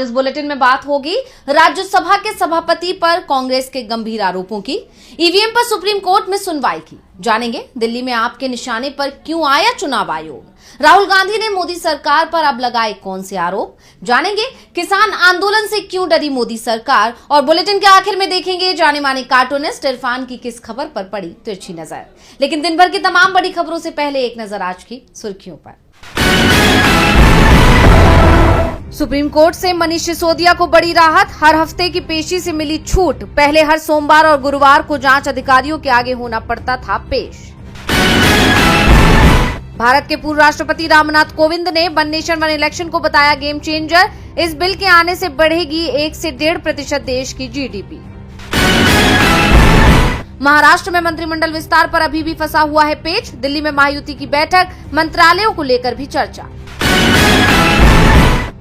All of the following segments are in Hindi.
इस बुलेटिन में बात होगी राज्यसभा के सभापति पर कांग्रेस के गंभीर आरोपों की। ईवीएम पर सुप्रीम कोर्ट में सुनवाई की। जानेंगे दिल्ली में आपके निशाने पर क्यों आया चुनाव आयोग। राहुल गांधी ने मोदी सरकार पर अब लगाए कौन से आरोप। जानेंगे किसान आंदोलन से क्यों डरी मोदी सरकार। और बुलेटिन के आखिर में देखेंगे जाने माने कार्टूनिस्ट इरफान की किस खबर पर पड़ी तिरछी नजर। लेकिन दिन भर की तमाम बड़ी खबरों से पहले एक नजर आज की सुर्खियों पर। सुप्रीम कोर्ट से मनीष सिसोदिया को बड़ी राहत। हर हफ्ते की पेशी से मिली छूट। पहले हर सोमवार और गुरुवार को जांच अधिकारियों के आगे होना पड़ता था पेश। भारत के पूर्व राष्ट्रपति रामनाथ कोविंद ने वन नेशन वन इलेक्शन को बताया गेम चेंजर। इस बिल के आने से बढ़ेगी 1 से 1.5% देश की जीडीपी। महाराष्ट्र में मंत्रिमंडल विस्तार पर अभी भी फंसा हुआ है पेच। दिल्ली में महायुति की बैठक, मंत्रालयों को लेकर भी चर्चा।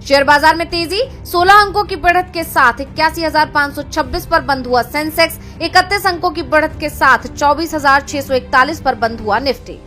शेयर बाजार में तेजी, 16 अंकों की बढ़त के साथ 81,526 पर बंद हुआ सेंसेक्स। 31 अंकों की बढ़त के साथ 24,641 पर बंद हुआ निफ्टी।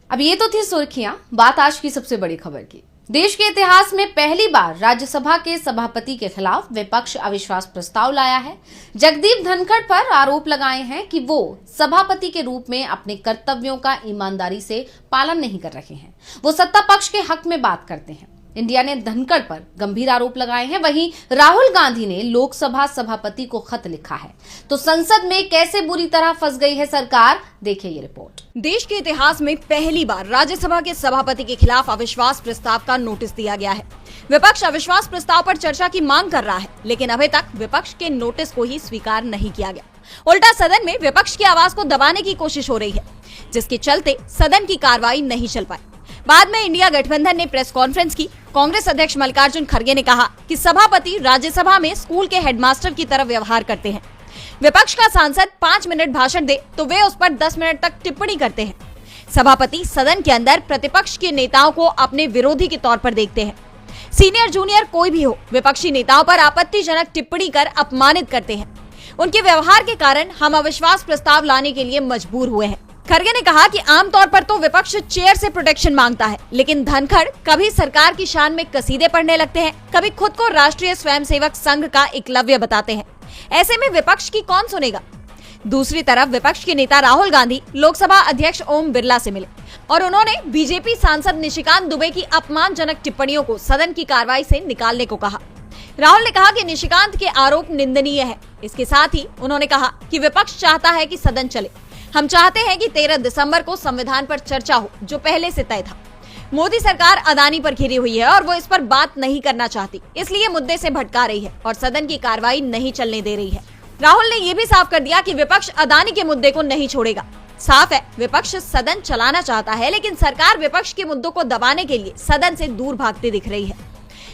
अब ये तो थी सुर्खियां, बात आज की सबसे बड़ी खबर की। देश के इतिहास में पहली बार राज्यसभा के सभापति के खिलाफ विपक्ष अविश्वास प्रस्ताव लाया है। जगदीप धनखड़ पर आरोप लगाए हैं कि वो सभापति के रूप में अपने कर्तव्यों का ईमानदारी से पालन नहीं कर रहे हैं। वो सत्ता पक्ष के हक में बात करते हैं। इंडिया ने धनखड़ पर गंभीर आरोप लगाए हैं। वहीं राहुल गांधी ने लोकसभा सभापति को खत लिखा है। तो संसद में कैसे बुरी तरह फंस गई है सरकार, देखिए ये रिपोर्ट। देश के इतिहास में पहली बार राज्यसभा के सभापति के खिलाफ अविश्वास प्रस्ताव का नोटिस दिया गया है। विपक्ष अविश्वास प्रस्ताव पर चर्चा की मांग कर रहा है, लेकिन अभी तक विपक्ष के नोटिस को ही स्वीकार नहीं किया गया। उल्टा सदन में विपक्ष की आवाज को दबाने की कोशिश हो रही है, जिसके चलते सदन की कार्रवाई नहीं चल पाई। बाद में इंडिया गठबंधन ने प्रेस कॉन्फ्रेंस की। कांग्रेस अध्यक्ष मल्लिकार्जुन खड़गे ने कहा कि सभापति राज्यसभा में स्कूल के हेडमास्टर की तरह व्यवहार करते हैं। विपक्ष का सांसद 5 मिनट भाषण दे तो वे उस पर 10 मिनट तक टिप्पणी करते हैं। सभापति सदन के अंदर प्रतिपक्ष के नेताओं को अपने विरोधी के तौर पर देखते हैं। सीनियर जूनियर कोई भी हो, विपक्षी नेताओं पर आपत्तिजनक टिप्पणी कर अपमानित करते हैं। उनके व्यवहार के कारण हम अविश्वास प्रस्ताव लाने के लिए मजबूर हुए हैं। खड़गे ने कहा कि आमतौर पर तो विपक्ष चेयर से प्रोटेक्शन मांगता है, लेकिन धनखड़ कभी सरकार की शान में कसीदे पढ़ने लगते हैं, कभी खुद को राष्ट्रीय स्वयंसेवक संघ का एकलव्य बताते हैं। ऐसे में विपक्ष की कौन सुनेगा। दूसरी तरफ विपक्ष के नेता राहुल गांधी लोकसभा अध्यक्ष ओम बिरला से मिले और उन्होंने बीजेपी सांसद निशिकांत दुबे की अपमानजनक टिप्पणियों को सदन की कार्रवाई से निकालने को कहा। राहुल ने कहा कि निशिकांत के आरोप निंदनीय है। इसके साथ ही उन्होंने कहा कि विपक्ष चाहता है कि सदन चले। हम चाहते हैं कि 13 दिसंबर को संविधान पर चर्चा हो, जो पहले से तय था। मोदी सरकार अदानी पर घिरी हुई है और वो इस पर बात नहीं करना चाहती, इसलिए मुद्दे से भटका रही है और सदन की कार्रवाई नहीं चलने दे रही है। राहुल ने ये भी साफ कर दिया कि विपक्ष अदानी के मुद्दे को नहीं छोड़ेगा। साफ है, विपक्ष सदन चलाना चाहता है, लेकिन सरकार विपक्ष के मुद्दों को दबाने के लिए सदन से दूर भागती दिख रही है।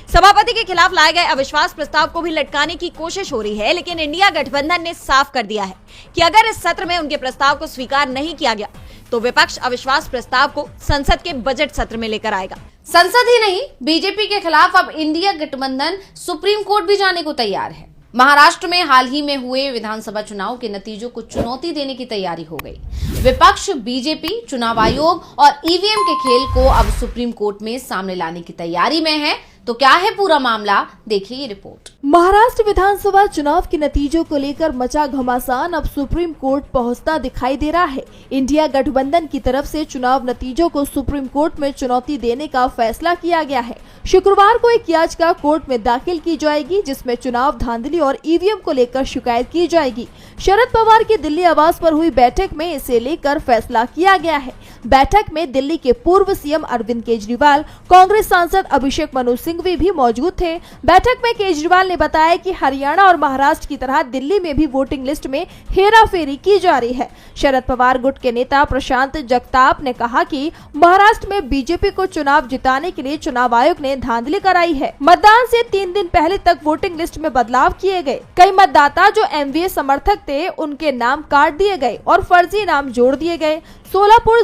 सभापति के खिलाफ लाए गए अविश्वास प्रस्ताव को भी लटकाने की कोशिश हो रही है, लेकिन इंडिया गठबंधन ने साफ कर दिया है कि अगर इस सत्र में उनके प्रस्ताव को स्वीकार नहीं किया गया तो विपक्ष अविश्वास प्रस्ताव को संसद के बजट सत्र में लेकर आएगा। संसद ही नहीं, बीजेपी के खिलाफ अब इंडिया गठबंधन सुप्रीम कोर्ट भी जाने को तैयार है। महाराष्ट्र में हाल ही में हुए विधानसभा चुनाव के नतीजों को चुनौती देने की तैयारी हो गई। विपक्ष बीजेपी चुनाव आयोग और ईवीएम के खेल को अब सुप्रीम कोर्ट में सामने लाने की तैयारी में है। तो क्या है पूरा मामला, देखिए ये रिपोर्ट। महाराष्ट्र विधानसभा चुनाव के नतीजों को लेकर मचा घमासान अब सुप्रीम कोर्ट पहुंचता दिखाई दे रहा है। इंडिया गठबंधन की तरफ से चुनाव नतीजों को सुप्रीम कोर्ट में चुनौती देने का फैसला किया गया है। शुक्रवार को एक याचिका कोर्ट में दाखिल की जाएगी, जिसमें चुनाव धांधली और ईवीएम को लेकर शिकायत की जाएगी। शरद पवार की दिल्ली आवास पर हुई बैठक में इसे लेकर फैसला किया गया है। बैठक में दिल्ली के पूर्व सीएम अरविंद केजरीवाल, कांग्रेस सांसद अभिषेक मनु सिंघवी भी मौजूद थे। बैठक में केजरीवाल ने बताया कि हरियाणा और महाराष्ट्र की तरह दिल्ली में भी वोटिंग लिस्ट में हेराफेरी की जा रही है। शरद पवार गुट के नेता प्रशांत जगताप ने कहा कि महाराष्ट्र में बीजेपी को चुनाव जिताने के लिए चुनाव आयोग ने धांधली कराई है। मतदान से 3 दिन पहले तक वोटिंग लिस्ट में बदलाव किए गए। कई मतदाता जो एमवीए समर्थक थे, उनके नाम काट दिए गए और फर्जी नाम जोड़ दिए गए। सोलापुर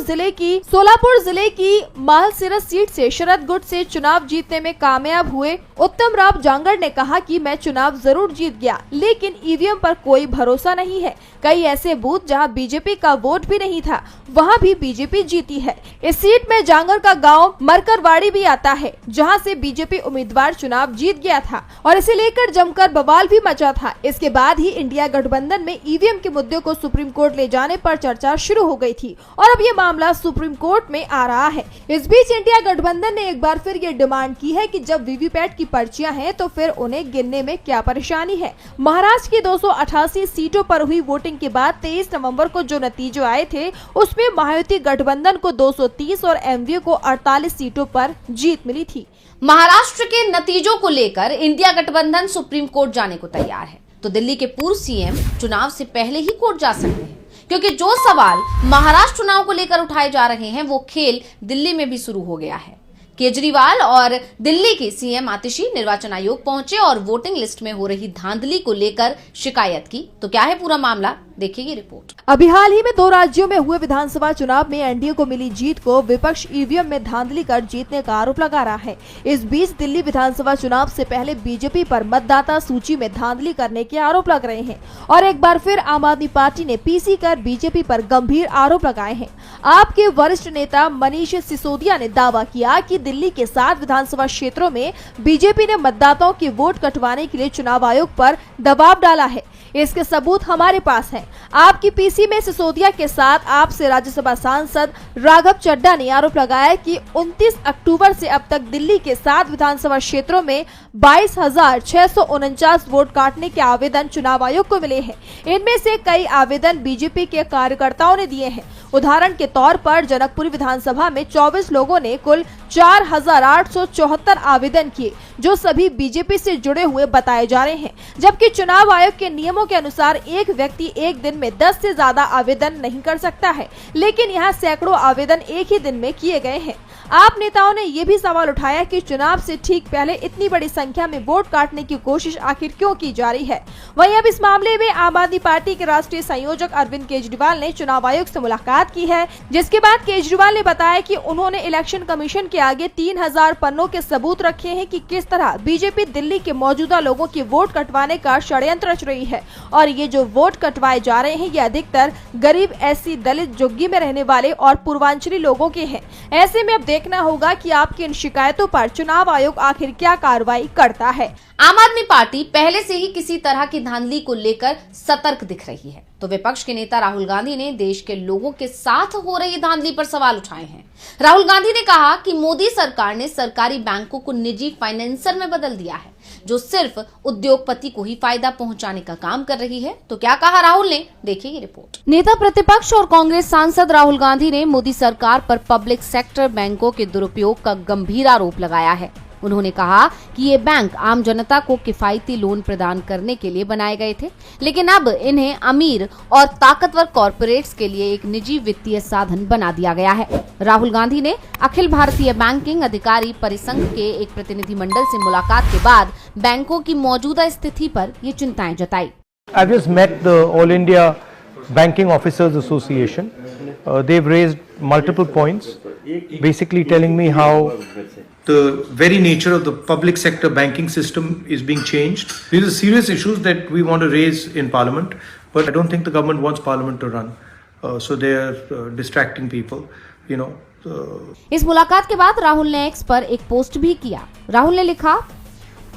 जिले की मालसिरस सीट से शरद गुट से चुनाव जीतने में कामयाब हुए उत्तम राव जांगड़ ने कहा कि मैं चुनाव जरूर जीत गया, लेकिन ईवीएम पर कोई भरोसा नहीं है। कई ऐसे बूथ जहां बीजेपी का वोट भी नहीं था, वहां भी बीजेपी जीती है। इस सीट में जांगड़ का गांव मरकरवाड़ी भी आता है, जहां से बीजेपी उम्मीदवार चुनाव जीत गया था और इसे लेकर जमकर बवाल भी मचा था। इसके बाद ही इंडिया गठबंधन में ईवीएम के मुद्दे को सुप्रीम कोर्ट ले जाने पर चर्चा शुरू हो गई थी और अब ये मामला सुप्रीम कोर्ट में आ रहा है। इस बीच इंडिया गठबंधन ने एक बार फिर ये डिमांड की है कि जब वीवीपैट की पर्चियां हैं तो फिर उन्हें गिनने में क्या परेशानी है। महाराष्ट्र की 288 सीटों पर हुई वोटिंग के बाद 23 नवंबर को जो नतीजे आए थे उसमें महायुति गठबंधन को 230 और एमवीए को 48 सीटों पर जीत मिली थी। महाराष्ट्र के नतीजों को लेकर इंडिया गठबंधन सुप्रीम कोर्ट जाने को तैयार है, तो दिल्ली के पूर्व सीएम चुनाव से पहले ही कोर्ट जा सकते हैं, क्योंकि जो सवाल महाराष्ट्र चुनाव को लेकर उठाए जा रहे हैं वो खेल दिल्ली में भी शुरू हो गया है। केजरीवाल और दिल्ली के सीएम आतिशी निर्वाचन आयोग पहुंचे और वोटिंग लिस्ट में हो रही धांधली को लेकर शिकायत की। तो क्या है पूरा मामला, देखिए ये रिपोर्ट। अभी हाल ही में 2 राज्यों में हुए विधानसभा चुनाव में एनडीए को मिली जीत को विपक्ष ईवीएम में धांधली कर जीतने का आरोप लगा रहा है। इस बीच दिल्ली विधानसभा चुनाव से पहले बीजेपी पर मतदाता सूची में धांधली करने के आरोप लग रहे हैं और एक बार फिर आम आदमी पार्टी ने पीसी कर बीजेपी पर गंभीर आरोप लगाए हैं। आप के वरिष्ठ नेता मनीष सिसोदिया ने दावा किया कि दिल्ली के 7 विधानसभा क्षेत्रों में बीजेपी ने मतदाताओं के वोट कटवाने के लिए चुनाव आयोग पर दबाव डाला है। इसके सबूत हमारे पास हैं। आपकी पीसी में सिसोदिया के साथ आप से राज्यसभा सांसद राघव चड्ढा ने आरोप लगाया कि 29 अक्टूबर से अब तक दिल्ली के 7 विधानसभा क्षेत्रों में 22,649 वोट काटने के आवेदन चुनाव आयोग को मिले हैं। इनमें से कई आवेदन बीजेपी के कार्यकर्ताओं ने दिए हैं। उदाहरण के तौर पर जनकपुरी विधानसभा में 24 लोगों ने कुल 4,874 आवेदन किए, जो सभी बीजेपी से जुड़े हुए बताए जा रहे हैं, जबकि चुनाव आयोग के नियमों के अनुसार एक व्यक्ति एक दिन में 10 से ज्यादा आवेदन नहीं कर सकता है, लेकिन यहाँ सैकड़ों आवेदन एक ही दिन में किए गए हैं। आप नेताओं ने ये भी सवाल उठाया कि चुनाव से ठीक पहले इतनी बड़ी संख्या में वोट काटने की कोशिश आखिर क्यों की जा रही है। वहीं अब इस मामले में आम आदमी पार्टी के राष्ट्रीय संयोजक अरविंद केजरीवाल ने चुनाव आयोग से मुलाकात की है, जिसके बाद केजरीवाल ने बताया कि उन्होंने इलेक्शन कमीशन के आगे 3000 पन्नों के सबूत रखे हैं कि किस तरह बीजेपी दिल्ली के मौजूदा लोगों की वोट कटवाने का षड्यंत्र रच रही है और ये जो वोट कटवाए जा रहे हैं ये अधिकतर गरीब, एससी, दलित, झुग्गी में रहने वाले और पूर्वांचली लोगों के हैं। ऐसे में अब देखना होगा कि आपकी इन शिकायतों पर चुनाव आयोग आखिर क्या कार्रवाई करता है। आम आदमी पार्टी पहले से ही किसी तरह की धांधली को लेकर सतर्क दिख रही है, तो विपक्ष के नेता राहुल गांधी ने देश के लोगों के साथ हो रही धांधली पर सवाल उठाए हैं। राहुल गांधी ने कहा कि मोदी सरकार ने सरकारी बैंकों को निजी फाइनेंसर में बदल दिया है, जो सिर्फ उद्योगपति को ही फायदा पहुंचाने का काम कर रही है। तो क्या कहा राहुल ने, देखिए ये रिपोर्ट। नेता प्रतिपक्ष और कांग्रेस सांसद राहुल गांधी ने मोदी सरकार पर पब्लिक सेक्टर बैंकों के दुरुपयोग का गंभीर आरोप लगाया है। उन्होंने कहा कि ये बैंक आम जनता को किफायती लोन प्रदान करने के लिए बनाए गए थे, लेकिन अब इन्हें अमीर और ताकतवर कॉरपोरेट्स के लिए एक निजी वित्तीय साधन बना दिया गया है। राहुल गांधी ने अखिल भारतीय बैंकिंग अधिकारी परिसंघ के एक प्रतिनिधिमंडल से मुलाकात के बाद बैंकों की मौजूदा स्थिति पर ये चिंताएं जताई। I've just met the All India Banking Officers Association. They've raised multiple points, basically telling me how the very nature of the public sector banking system is being changed. These are serious issues that we want to raise in Parliament, but I don't think the government wants Parliament to run. So they are distracting people, you know. इस मुलाकात के बाद राहुल ने एक्स पर एक पोस्ट भी किया। राहुल ने लिखा,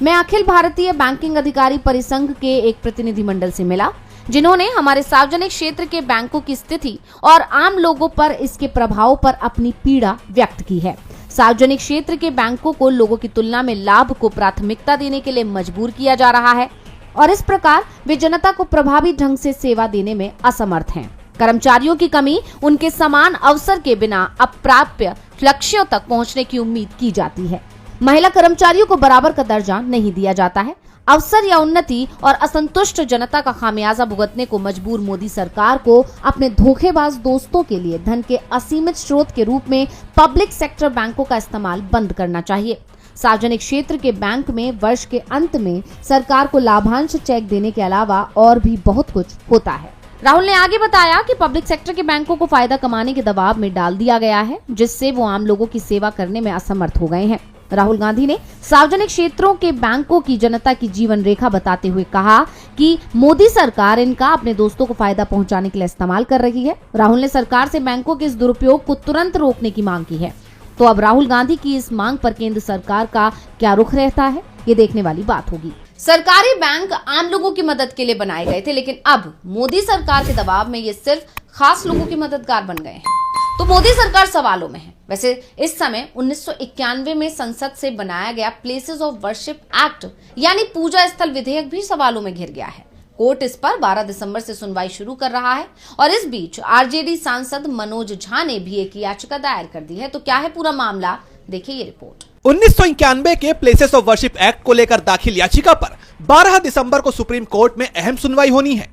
मैं अखिल भारतीय बैंकिंग अधिकारी परिसंघ के एक प्रतिनिधिमंडल से मिला, जिन्होंने हमारे सार्वजनिक क्षेत्र के बैंकों की स्थिति और आम लोगों पर इसके प्रभाव पर अपनी पीड़ा व्यक्त की है। सार्वजनिक क्षेत्र के बैंकों को लोगों की तुलना में लाभ को प्राथमिकता देने के लिए मजबूर किया जा रहा है और इस प्रकार वे जनता को प्रभावी ढंग से सेवा देने में असमर्थ हैं। कर्मचारियों की कमी, उनके समान अवसर के बिना अप्राप्य लक्ष्यों तक पहुंचने की उम्मीद की जाती है। महिला कर्मचारियों को बराबर का दर्जा नहीं दिया जाता है। अवसर या उन्नति और असंतुष्ट जनता का खामियाजा भुगतने को मजबूर मोदी सरकार को अपने धोखेबाज दोस्तों के लिए धन के असीमित स्रोत के रूप में पब्लिक सेक्टर बैंकों का इस्तेमाल बंद करना चाहिए। सार्वजनिक क्षेत्र के बैंक में वर्ष के अंत में सरकार को लाभांश चेक देने के अलावा और भी बहुत कुछ होता है। राहुल ने आगे बताया कि पब्लिक सेक्टर के बैंकों को फायदा कमाने के दबाव में डाल दिया गया है, जिससे वो आम लोगों की सेवा करने में असमर्थ हो गए हैं। राहुल गांधी ने सार्वजनिक क्षेत्रों के बैंकों की जनता की जीवन रेखा बताते हुए कहा कि मोदी सरकार इनका अपने दोस्तों को फायदा पहुंचाने के लिए इस्तेमाल कर रही है। राहुल ने सरकार से बैंकों के इस दुरुपयोग को तुरंत रोकने की मांग की है। तो अब राहुल गांधी की इस मांग पर केंद्र सरकार का क्या रुख रहता है, ये देखने वाली बात होगी। सरकारी बैंक आम लोगों की मदद के लिए बनाए गए थे, लेकिन अब मोदी सरकार के दबाव में ये सिर्फ खास लोगों के मददगार बन गए हैं। तो मोदी सरकार सवालों में है। वैसे इस समय 1991 में संसद से बनाया गया प्लेसेस ऑफ वर्शिप एक्ट यानी पूजा स्थल विधेयक भी सवालों में घिर गया है। कोर्ट इस पर 12 दिसंबर से सुनवाई शुरू कर रहा है और इस बीच आरजेडी सांसद मनोज झा ने भी एक याचिका दायर कर दी है। तो क्या है पूरा मामला, देखिए ये रिपोर्ट। 1991 के प्लेसेस ऑफ वर्शिप एक्ट को लेकर दाखिल याचिका पर 12 दिसंबर को सुप्रीम कोर्ट में अहम सुनवाई होनी है।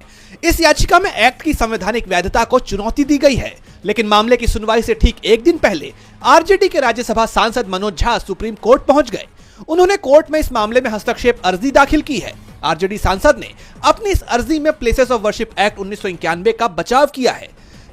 इस याचिका में एक्ट की संवैधानिक वैधता को चुनौती दी गई है, लेकिन मामले की सुनवाई से ठीक एक दिन पहले आरजेडी के राज्यसभा सांसद मनोज झा सुप्रीम कोर्ट पहुंच गए। उन्होंने कोर्ट में इस मामले में हस्तक्षेप अर्जी दाखिल की है। आरजेडी सांसद ने अपनी इस अर्जी में प्लेसेस ऑफ वर्शिप एक्ट 1991 का बचाव किया है।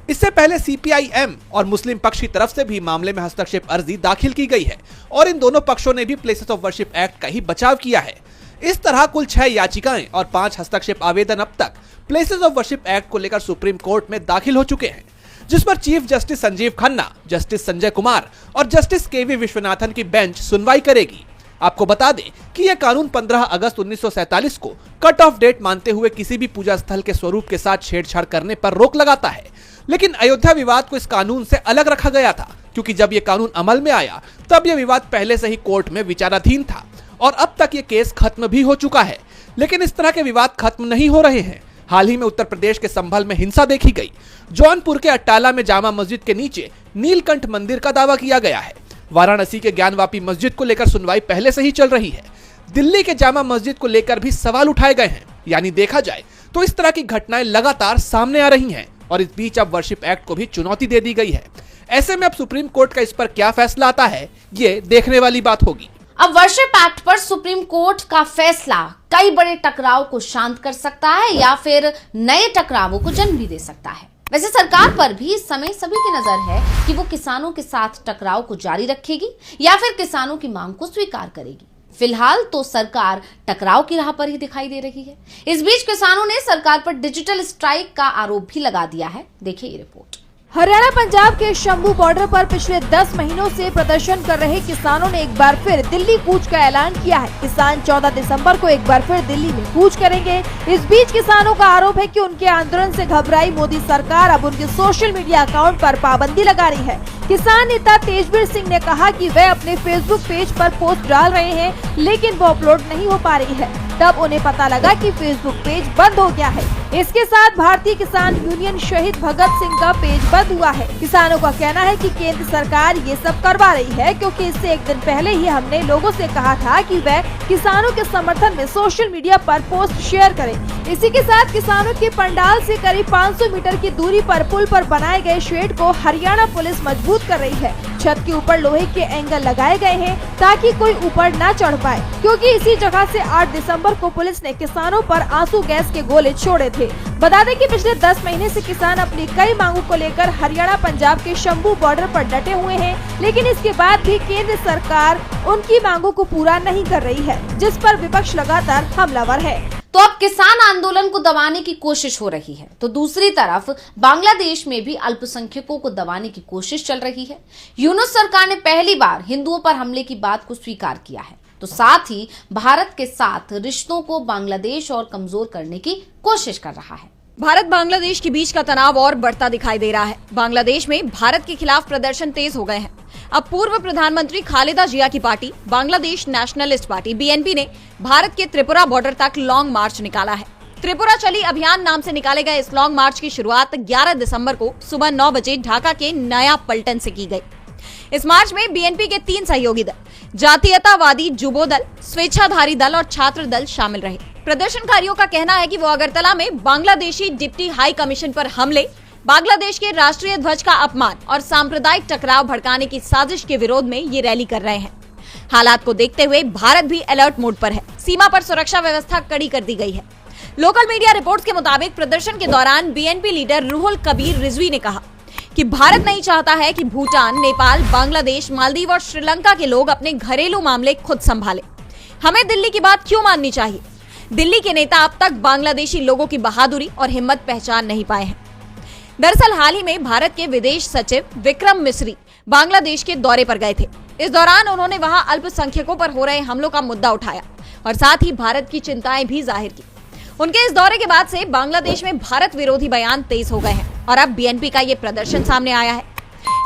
इससे पहले सीपीआईएम और मुस्लिम पक्ष की तरफ से भी मामले में हस्तक्षेप अर्जी दाखिल की गई है और इन दोनों पक्षों ने भी प्लेसेस ऑफ वर्शिप एक्ट का ही बचाव किया है। इस तरह कुल 6 याचिकाएं और 5 हस्तक्षेप आवेदन अब तक प्लेसेस ऑफ वर्शिप एक्ट को लेकर सुप्रीम कोर्ट में दाखिल हो चुके हैं, जिस पर chief justice Sanjeev Khanna, justice Sanjay Kumar और जस्टिस केवी विश्वनाथन की बेंच सुनवाई करेगी। आपको बता दें कि यह कानून 15 अगस्त 1947 को कट ऑफ डेट मानते हुए किसी भी पूजा स्थल के स्वरूप के साथ छेड़छाड़ करने पर रोक लगाता है, लेकिन अयोध्या विवाद को इस कानून से अलग रखा गया था, क्योंकि जब यह कानून अमल में आया तब यह विवाद पहले से ही कोर्ट में विचाराधीन था और अब तक ये केस खत्म भी हो चुका है। लेकिन इस तरह के विवाद खत्म नहीं हो रहे हैं। हाल ही में उत्तर प्रदेश के संभल में हिंसा देखी गई। जौनपुर के अट्टाला में जामा मस्जिद के नीचे नीलकंठ मंदिर का दावा किया गया है। वाराणसी के ज्ञानवापी मस्जिद को लेकर सुनवाई पहले से ही चल रही है। दिल्ली के जामा मस्जिद को लेकर भी सवाल उठाए गए हैं। यानी देखा जाए तो इस तरह की घटनाएं लगातार सामने आ रही हैं और इस बीच अब वर्शिप एक्ट को भी चुनौती दे दी गई है। ऐसे में अब सुप्रीम कोर्ट का इस पर क्या फैसला आता है, ये देखने वाली बात होगी। अब वर्शिप एक्ट पर सुप्रीम कोर्ट का फैसला कई बड़े टकराव को शांत कर सकता है या फिर नए टकरावों को जन्म भी दे सकता है। वैसे सरकार पर भी इस समय सभी की नजर है कि वो किसानों के साथ टकराव को जारी रखेगी या फिर किसानों की मांग को स्वीकार करेगी। फिलहाल तो सरकार टकराव की राह पर ही दिखाई दे रही है। इस बीच किसानों ने सरकार पर डिजिटल स्ट्राइक का आरोप भी लगा दिया है। देखिए ये रिपोर्ट। हरियाणा पंजाब के शंभू बॉर्डर पर पिछले 10 महीनों से प्रदर्शन कर रहे किसानों ने एक बार फिर दिल्ली कूच का ऐलान किया है। किसान 14 दिसंबर को एक बार फिर दिल्ली में कूच करेंगे। इस बीच किसानों का आरोप है कि उनके आंदोलन से घबराई मोदी सरकार अब उनके सोशल मीडिया अकाउंट पर पाबंदी लगा रही है। किसान नेता तेजवीर सिंह ने कहा कि वे अपने फेसबुक पेज पर पोस्ट डाल रहे हैं, लेकिन वो अपलोड नहीं हो पा रही है। तब उन्हें पता लगा कि फेसबुक पेज बंद हो गया है। इसके साथ भारतीय किसान यूनियन शहीद भगत सिंह का पेज बंद हुआ है। किसानों का कहना है कि केंद्र सरकार ये सब करवा रही है, क्योंकि इससे एक दिन पहले ही हमने लोगों से कहा था कि वे किसानों के समर्थन में सोशल मीडिया पर पोस्ट शेयर करें। इसी के साथ किसानों के पंडाल से करीब 500 मीटर की दूरी पर पुल पर बनाए गए शेड को हरियाणा पुलिस मजबूत कर रही है। छत के ऊपर लोहे के एंगल लगाए गए हैं ताकि कोई ऊपर न चढ़ पाए, क्योंकि इसी जगह से 8 दिसंबर को पुलिस ने किसानों पर आंसू गैस के गोले छोड़े थे। बता दें कि पिछले 10 महीने से किसान अपनी कई मांगों को लेकर हरियाणा पंजाब के शंभू बॉर्डर पर डटे हुए हैं, लेकिन इसके बाद भी केंद्र सरकार उनकी मांगों को पूरा नहीं कर रही है, जिस पर विपक्ष लगातार हमलावर है। तो अब किसान आंदोलन को दबाने की कोशिश हो रही है, तो दूसरी तरफ बांग्लादेश में भी अल्पसंख्यकों को दबाने की कोशिश चल रही है। यूनुस सरकार ने पहली बार हिंदुओं पर हमले की बात को स्वीकार किया है, तो साथ ही भारत के साथ रिश्तों को बांग्लादेश और कमजोर करने की कोशिश कर रहा है। भारत बांग्लादेश के बीच का तनाव और बढ़ता दिखाई दे रहा है। बांग्लादेश में भारत के खिलाफ प्रदर्शन तेज हो गए हैं। अब पूर्व प्रधानमंत्री खालिदा जिया की party Bangladesh nationalist party BNP ने भारत के त्रिपुरा बॉर्डर तक लॉन्ग मार्च निकाला है। त्रिपुरा चली अभियान नाम से निकाले गए इस लॉन्ग मार्च की शुरुआत 11 दिसंबर को सुबह 9 बजे ढाका के नया पलटन से की गई। इस मार्च में बीएनपी के 3 सहयोगी दल, जातीयतावादी जुबो दल, स्वेच्छाधारी दल और छात्र दल शामिल रहे। प्रदर्शनकारियों का कहना है कि वो अगरतला में बांग्लादेशी डिप्टी हाई कमीशन पर हमले, बांग्लादेश के राष्ट्रीय ध्वज का अपमान और सांप्रदायिक टकराव भड़काने की साजिश के विरोध में ये रैली कर रहे हैं। हालात को देखते हुए भारत भी अलर्ट मोड पर है। सीमा पर सुरक्षा व्यवस्था कड़ी कर दी गई है। लोकल मीडिया रिपोर्ट्स के मुताबिक प्रदर्शन के दौरान बीएनपी लीडर रुहुल कबीर रिजवी ने कहा कि भारत नहीं चाहता है कि भूटान, नेपाल, बांग्लादेश, मालदीव और श्रीलंका के लोग अपने घरेलू मामले खुद संभालें। हमें दिल्ली की बात क्यों माननी चाहिए? दिल्ली के नेता अब तक बांग्लादेशी लोगों की बहादुरी और हिम्मत पहचान नहीं पाए हैं। दरअसल हाल ही में भारत के विदेश सचिव विक्रम मिस्री बांग्लादेश के दौरे पर गए थे। इस दौरान उन्होंने वहां अल्पसंख्यकों पर हो रहे हमलों का मुद्दा उठाया और साथ ही भारत की चिंताएं भी जाहिर की। उनके इस दौरे के बाद से बांग्लादेश में भारत विरोधी बयान तेज हो गए हैं और अब बीएनपी का ये प्रदर्शन सामने आया है।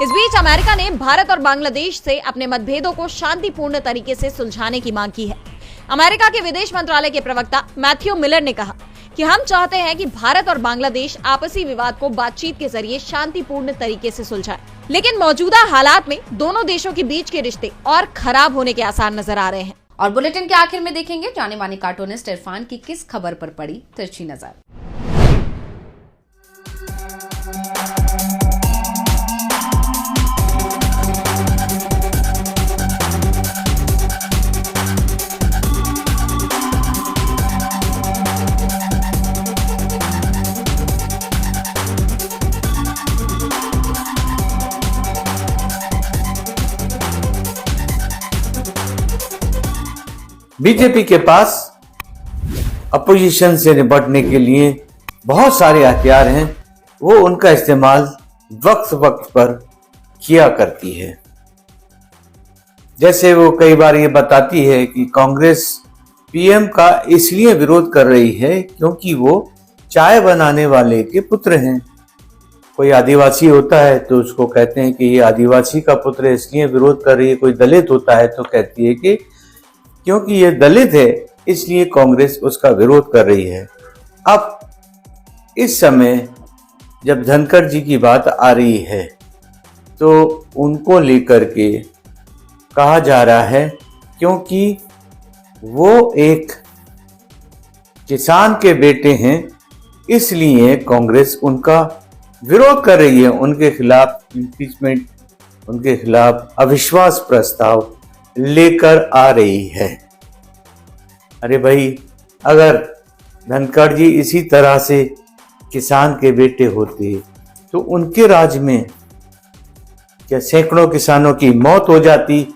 इस बीच अमेरिका ने भारत और बांग्लादेश से अपने मतभेदों को शांतिपूर्ण तरीके से सुलझाने की मांग की है। अमेरिका के विदेश मंत्रालय के प्रवक्ता मैथ्यू मिलर ने कहा कि हम चाहते हैं कि भारत और बांग्लादेश आपसी विवाद को बातचीत के जरिए शांतिपूर्ण तरीके से सुलझाए, लेकिन मौजूदा हालात में दोनों देशों के बीच के रिश्ते और खराब होने के आसार नजर आ रहे हैं। और बुलेटिन के आखिर में देखेंगे जाने माने कार्टूनिस्ट इरफान की किस खबर पर पड़ी तिरछी नजर। बीजेपी के पास अपोजिशन से निपटने के लिए बहुत सारे हथियार हैं, वो उनका इस्तेमाल वक्त वक्त पर किया करती है। जैसे वो कई बार ये बताती है कि कांग्रेस पीएम का इसलिए विरोध कर रही है क्योंकि वो चाय बनाने वाले के पुत्र हैं। कोई आदिवासी होता है तो उसको कहते हैं कि ये आदिवासी का पुत्र है इसलिए विरोध कर रही है। कोई दलित होता है तो कहती है कि क्योंकि ये दलित है इसलिए कांग्रेस उसका विरोध कर रही है। अब इस समय जब धनखड़ जी की बात आ रही है तो उनको लेकर के कहा जा रहा है क्योंकि वो एक किसान के बेटे हैं इसलिए कांग्रेस उनका विरोध कर रही है। उनके खिलाफ इम्पीचमेंट, उनके खिलाफ अविश्वास प्रस्ताव लेकर आ रही है। अरे भाई, अगर धनखड़ जी इसी तरह से किसान के बेटे होते तो उनके राज में क्या सैकड़ों किसानों की मौत हो जाती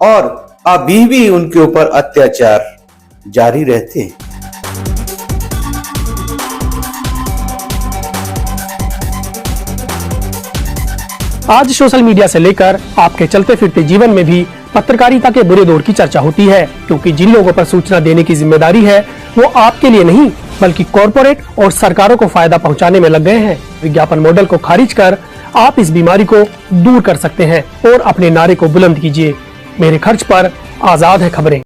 और अभी भी उनके ऊपर अत्याचार जारी रहते। आज सोशल मीडिया से लेकर आपके चलते फिरते जीवन में भी पत्रकारिता के बुरे दौर की चर्चा होती है, क्योंकि जिन लोगों पर सूचना देने की जिम्मेदारी है वो आपके लिए नहीं बल्कि कॉरपोरेट और सरकारों को फायदा पहुंचाने में लग गए हैं। विज्ञापन मॉडल को खारिज कर आप इस बीमारी को दूर कर सकते हैं और अपने नारे को बुलंद कीजिए। मेरे खर्च पर आजाद है खबरें।